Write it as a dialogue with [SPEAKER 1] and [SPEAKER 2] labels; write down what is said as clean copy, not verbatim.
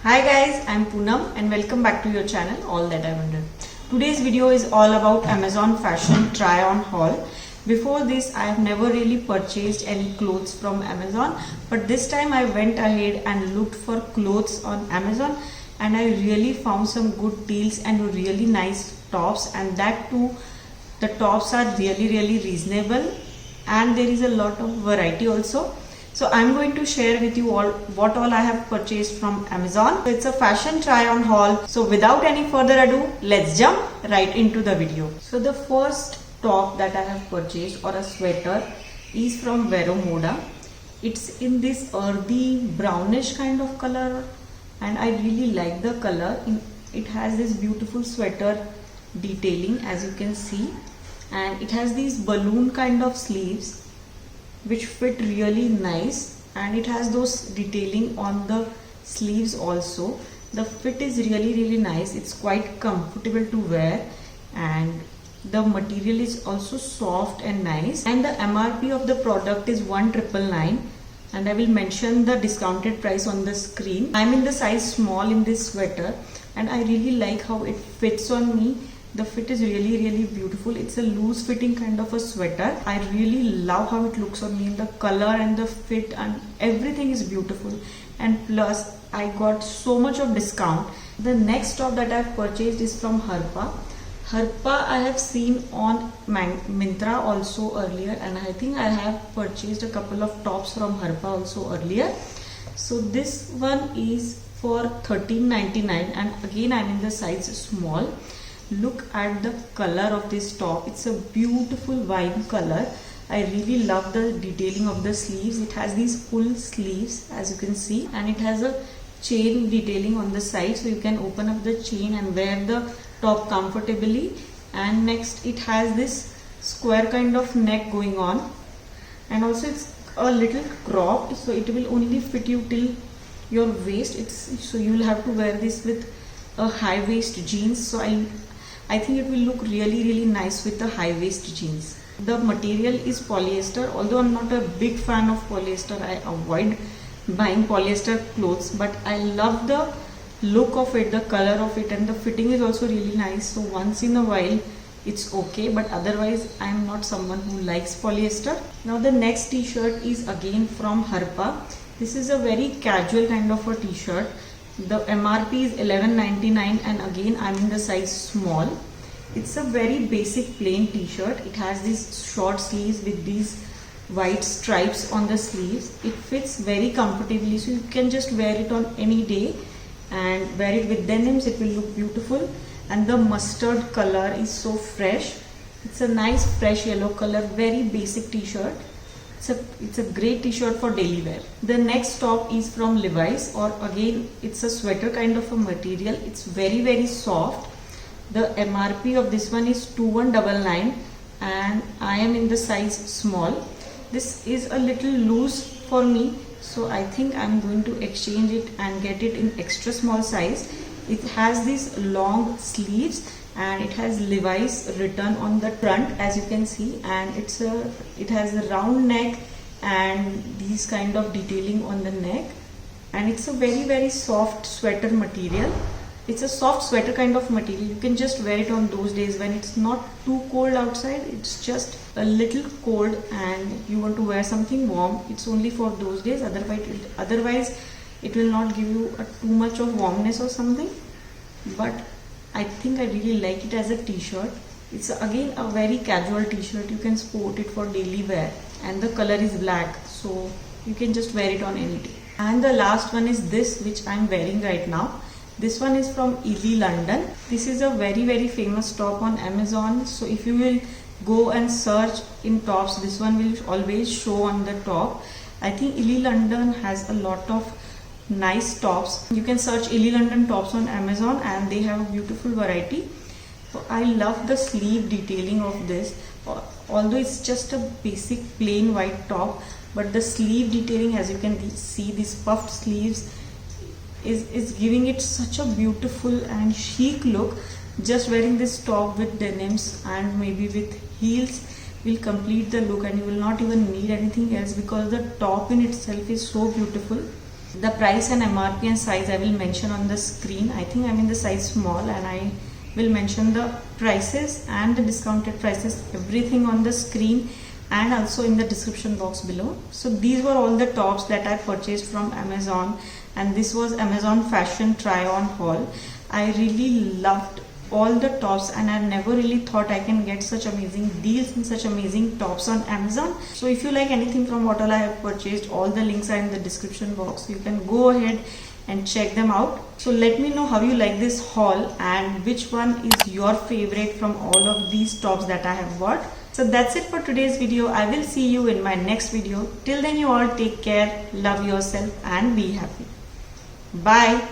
[SPEAKER 1] Hi guys, I'm Poonam and welcome back to your channel All That I Wonder. Today's video is all about Amazon fashion try on haul. Before this I have never really purchased any clothes from Amazon, but this time I went ahead and looked for clothes on Amazon and I really found some good deals and really nice tops, and that too the tops are really reasonable and there is a lot of variety also. So I'm going to share with you all what all I have purchased from Amazon. So it's a fashion try on haul. So without any further ado, let's jump right into the video. So the first top that I have purchased, or a sweater, is from Vero Moda. It's in this earthy brownish kind of color and I really like the color. It has this beautiful sweater detailing, as you can see, and it has these balloon kind of sleeves which fit really nice, and it has those detailing on the sleeves also. The fit is really nice. It's quite comfortable to wear and the material is also soft and nice, and the MRP of the product is 1999 and I will mention the discounted price on the screen. I'm in the size small in this sweater and I really like how it fits on me. The fit is really beautiful. It's a loose fitting kind of a sweater. I really love how it looks on me. The color and the fit and everything is beautiful, and plus I got so much of discount. The next top that I've purchased is from Harpa. Harpa I have seen on Myntra also earlier, and I think I have purchased a couple of tops from Harpa also earlier. So this one is for $13.99 and again I'm in the size small. Look at the color of this top. It's a beautiful wine color. I really love the detailing of the sleeves. It has these full sleeves, as you can see, and it has a chain detailing on the side, so you can open up the chain and wear the top comfortably. And next it has this square kind of neck going on, and also it's a little cropped, so it will only fit you till your waist. So you will have to wear this with a high waist jeans. So I think it will look really nice with the high waist jeans. The material is polyester. Although I'm not a big fan of polyester, I avoid buying polyester clothes, but I love the look of it, the color of it, and the fitting is also really nice. So once in a while it's okay, but otherwise I'm not someone who likes polyester. Now the next t-shirt is again from Harpa. This is a very casual kind of a t-shirt. The MRP is $11.99 and again I'm in the size small. It's a very basic plain t-shirt. It has these short sleeves with these white stripes on the sleeves. It fits very comfortably, so you can just wear it on any day and wear it with denims. It will look beautiful, and the mustard color is so fresh. It's a nice fresh yellow color, very basic t-shirt. It's a great t-shirt for daily wear. The next top is from Levi's, or again it's a sweater kind of a material. It's very soft. The MRP of this one is $21.99 and I am in the size small. This is a little loose for me, so I think I'm going to exchange it and get it in extra small size. It has these long sleeves and it has Levi's written on the front, as you can see, and it has a round neck and these kind of detailing on the neck, and it's a very soft sweater material. It's a soft sweater kind of material. You can just wear it on those days when it's not too cold outside. It's just a little cold and you want to wear something warm. It's only for those days. Otherwise it will not give you too much of warmness or something. But I think I really like it as a t-shirt. It's again a very casual t-shirt. You can sport it for daily wear, and the color is black, so you can just wear it on any day. And the last one is this, which I'm wearing right now. This one is from Ely London. This is a very famous top on Amazon. So if you will go and search in tops, this one will always show on the top. I think Ely London has a lot of nice tops. You can search Ely London tops on Amazon and they have a beautiful variety. So I love the sleeve detailing of this. Although it's just a basic plain white top, but the sleeve detailing, as you can see, these puffed sleeves is giving it such a beautiful and chic look. Just wearing this top with denims and maybe with heels will complete the look, and you will not even need anything else because the top in itself is so beautiful. The price and MRP and size I will mention on the screen. I think I'm in the size small, and I will mention the prices and the discounted prices, everything on the screen and also in the description box below. So these were all the tops that I purchased from Amazon, and this was Amazon fashion try on haul. I really loved all the tops, and I never really thought I can get such amazing deals and such amazing tops on Amazon. So if you like anything from what all I have purchased, all the links are in the description box. You can go ahead and check them out. So let me know how you like this haul and which one is your favorite from all of these tops that I have bought. So that's it for today's video. I will see you in my next video. Till then, you all take care, love yourself and be happy. Bye.